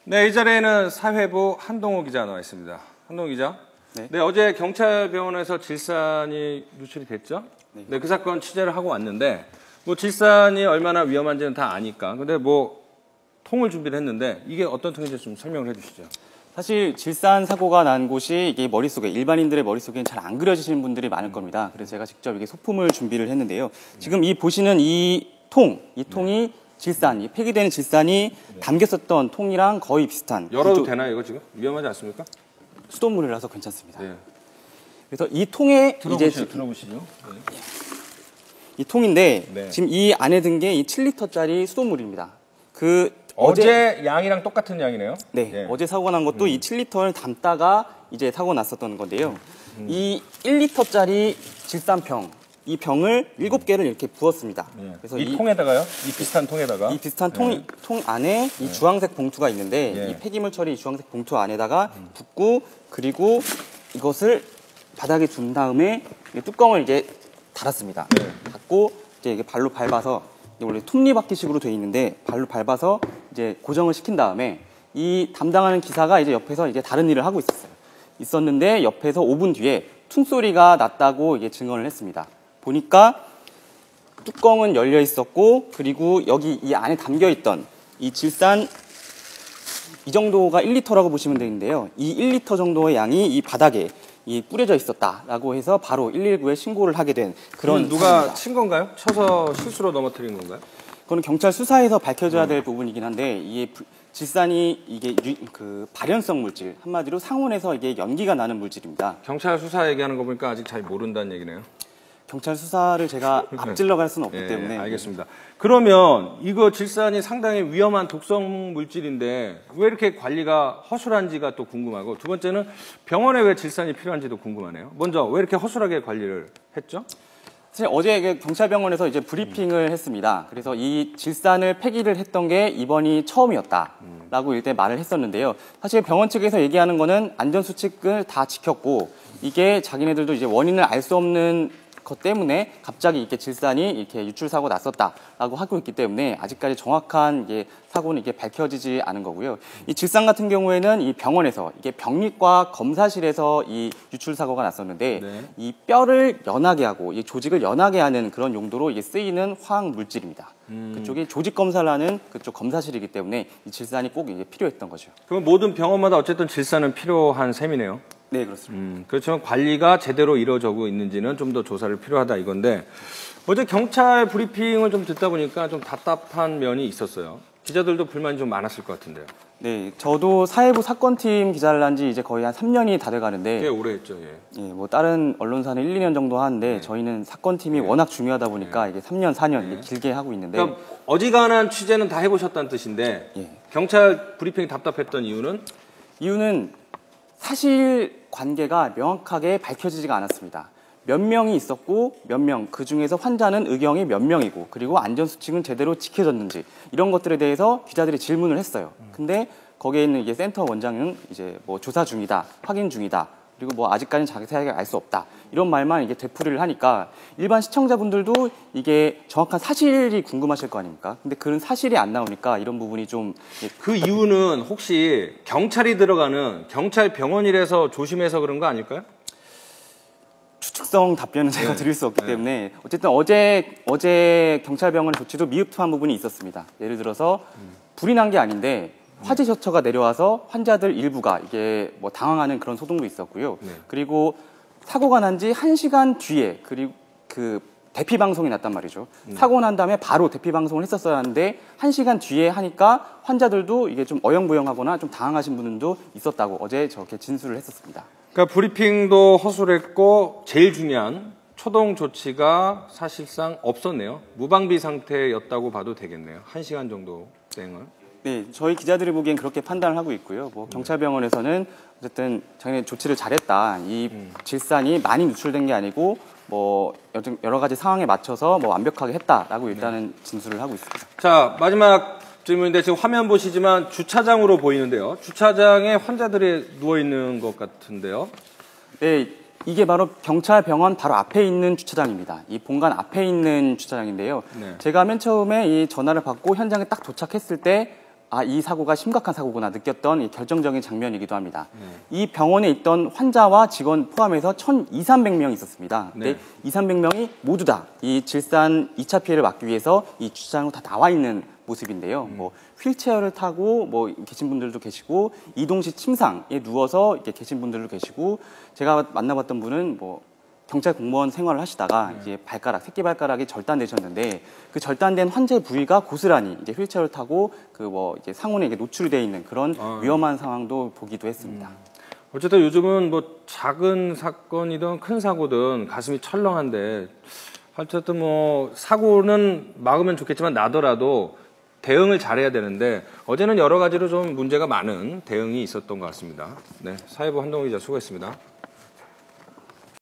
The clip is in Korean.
네, 이 자리에는 사회부 한동호 기자 나와 있습니다. 한동호 기자. 네. 네, 어제 경찰병원에서 질산이 누출이 됐죠? 네, 그 사건 취재를 하고 왔는데, 뭐 질산이 얼마나 위험한지는 다 아니까. 근데 뭐 통을 준비를 했는데 이게 어떤 통인지 좀 설명을 해주시죠. 사실 질산 사고가 난 곳이 이게 머릿속에 일반인들의 머릿속에는 잘 안 그려지시는 분들이 많을 겁니다. 그래서 제가 직접 이게 소품을 준비를 했는데요. 지금 이 보시는 이 통이 질산, 이 폐기되는 질산이 담겼었던 통이랑 거의 비슷한. 열어도 되나요, 이거 지금? 위험하지 않습니까? 수돗물이라서 괜찮습니다. 네. 그래서 이 통에 들어보시죠. 네. 이 통인데 네. 지금 이 안에 든 게 이 7리터짜리 수돗물입니다. 어제 양이랑 똑같은 양이네요. 네, 예. 어제 사고가 난 것도 이 7리터를 담다가 이제 사고 났었던 건데요. 이 1리터짜리 질산병, 이 병을 7개를 이렇게 부었습니다. 예. 그래서 이 통에다가요? 이 비슷한 통에다가? 이 비슷한 통 안에 이 주황색 봉투가 있는데 이 폐기물 처리 이 주황색 봉투 안에다가 붓고 그리고 이것을 바닥에 둔 다음에 뚜껑을 이제 닫았습니다. 네. 닫고 이제 발로 밟아서 원래 톱니바퀴식으로 되어 있는데 발로 밟아서 이제 고정을 시킨 다음에 이 담당하는 기사가 이제 옆에서 이제 다른 일을 하고 있었는데 옆에서 5분 뒤에 퉁 소리가 났다고 이게 증언을 했습니다. 보니까 뚜껑은 열려 있었고 그리고 여기 이 안에 담겨 있던 이 질산 이 정도가 1리터라고 보시면 되는데요. 이 1리터 정도의 양이 이 바닥에 뿌려져 있었다라고 해서 바로 119에 신고를 하게 된 그런 누가 상황입니다. 친 건가요? 쳐서 실수로 넘어뜨린 건가요? 그건 경찰 수사에서 밝혀져야 될 부분이긴 한데 이게 질산이 이게 발연성 물질, 한마디로 상온에서 이게 연기가 나는 물질입니다. 경찰 수사 얘기하는 거 보니까 아직 잘 모른다는 얘기네요. 경찰 수사를 제가 앞질러 갈 수는 없기 때문에. 알겠습니다. 그러면 이거 질산이 상당히 위험한 독성 물질인데 왜 이렇게 관리가 허술한지가 또 궁금하고, 두 번째는 병원에 왜 질산이 필요한지도 궁금하네요. 먼저 왜 이렇게 허술하게 관리를 했죠? 사실 어제 경찰병원에서 이제 브리핑을 했습니다. 그래서 이 질산을 폐기를 했던 게 이번이 처음이었다라고 일단 말을 했었는데요. 사실 병원 측에서 얘기하는 거는 안전수칙을 다 지켰고 이게 자기네들도 이제 원인을 알 수 없는 것 때문에 갑자기 이렇게 질산이 이렇게 유출 사고 났었다라고 하고 있기 때문에 아직까지 정확한 사고는 이게 밝혀지지 않은 거고요. 이 질산 같은 경우에는 이 병원에서 이게 병리과 검사실에서 이 유출 사고가 났었는데 이 뼈를 연하게 하고 이 조직을 연하게 하는 그런 용도로 이게 쓰이는 화학 물질입니다. 그쪽이 조직 검사를 하는 그쪽 검사실이기 때문에 이 질산이 꼭 이게 필요했던 거죠. 그럼 모든 병원마다 어쨌든 질산은 필요한 셈이네요. 네, 그렇습니다. 그렇지만 관리가 제대로 이루어지고 있는지는 좀 더 조사를 필요하다 이건데, 어제 경찰 브리핑을 좀 듣다 보니까 좀 답답한 면이 있었어요. 기자들도 불만이 좀 많았을 것 같은데요. 네, 저도 사회부 사건팀 기자를 한 지 이제 거의 한 3년이 다 돼가는데 꽤 오래 했죠. 예. 뭐 다른 언론사는 1, 2년 정도 하는데 저희는 사건팀이 워낙 중요하다 보니까 이게 3년, 4년 길게 하고 있는데, 그러니까 어지간한 취재는 다 해보셨다는 뜻인데 경찰 브리핑이 답답했던 이유는 사실 관계가 명확하게 밝혀지지가 않았습니다. 몇 명이 있었고 몇 명, 그 중에서 환자는 의경이 몇 명이고 그리고 안전수칙은 제대로 지켜졌는지 이런 것들에 대해서 기자들이 질문을 했어요. 근데 거기에 있는 이게 센터 원장은 이제 뭐 조사 중이다, 확인 중이다, 그리고 뭐 아직까지는 자세하게 알 수 없다 이런 말만 이게 되풀이를 하니까 일반 시청자분들도 이게 정확한 사실이 궁금하실 거 아닙니까? 근데 그런 사실이 안 나오니까 이런 부분이 좀. 그 이유는 혹시 경찰이 들어가는 경찰 병원이라서 조심해서 그런 거 아닐까요? 추측성 답변은 제가 드릴 수 없기 때문에 어쨌든 어제 경찰병원의 조치도 미흡한 부분이 있었습니다. 예를 들어서 불이 난 게 아닌데 화재 셔터가 내려와서 환자들 일부가 이게 뭐 당황하는 그런 소동도 있었고요. 그리고 사고가 난 지 1시간 뒤에 그리고 그 대피 방송이 났단 말이죠. 사고 난 다음에 바로 대피 방송을 했었어야 하는데 1시간 뒤에 하니까 환자들도 이게 좀 어영부영하거나 좀 당황하신 분들도 있었다고 어제 저렇게 진술을 했었습니다. 그러니까 브리핑도 허술했고 제일 중요한 초동 조치가 사실상 없었네요. 무방비 상태였다고 봐도 되겠네요. 1시간 정도 대응을. 네, 저희 기자들이 보기엔 그렇게 판단을 하고 있고요. 뭐 경찰병원에서는 어쨌든 자기네 조치를 잘했다. 이 질산이 많이 누출된 게 아니고 뭐 여러 가지 상황에 맞춰서 뭐 완벽하게 했다라고 일단은 진술을 하고 있습니다. 자, 마지막 질문인데 지금 화면 보시지만 주차장으로 보이는데요. 주차장에 환자들이 누워 있는 것 같은데요. 네, 이게 바로 경찰병원 바로 앞에 있는 주차장입니다. 이 본관 앞에 있는 주차장인데요. 제가 맨 처음에 이 전화를 받고 현장에 딱 도착했을 때 이 사고가 심각한 사고구나 느꼈던 이 결정적인 장면이기도 합니다. 이 병원에 있던 환자와 직원 포함해서 1,200~1,300명이 있었습니다. 근데 200~300명이 모두 다 이 질산 2차 피해를 막기 위해서 이 주차장으로 다 나와 있는 모습인데요. 뭐 휠체어를 타고 뭐 계신 분들도 계시고 이동 시 침상에 누워서 이렇게 계신 분들도 계시고 제가 만나봤던 분은 뭐 경찰 공무원 생활을 하시다가 이제 새끼 발가락이 절단되셨는데 그 절단된 환자의 부위가 고스란히 이제 휠체어를 타고 그 뭐 이제 상온에 노출되어 있는 그런 위험한 상황도 보기도 했습니다. 어쨌든 요즘은 뭐 작은 사건이든 큰 사고든 가슴이 철렁한데 어쨌든 뭐 사고는 막으면 좋겠지만 나더라도 대응을 잘해야 되는데 어제는 여러 가지로 좀 문제가 많은 대응이 있었던 것 같습니다. 네, 사회부 한동훈 기자 수고했습니다.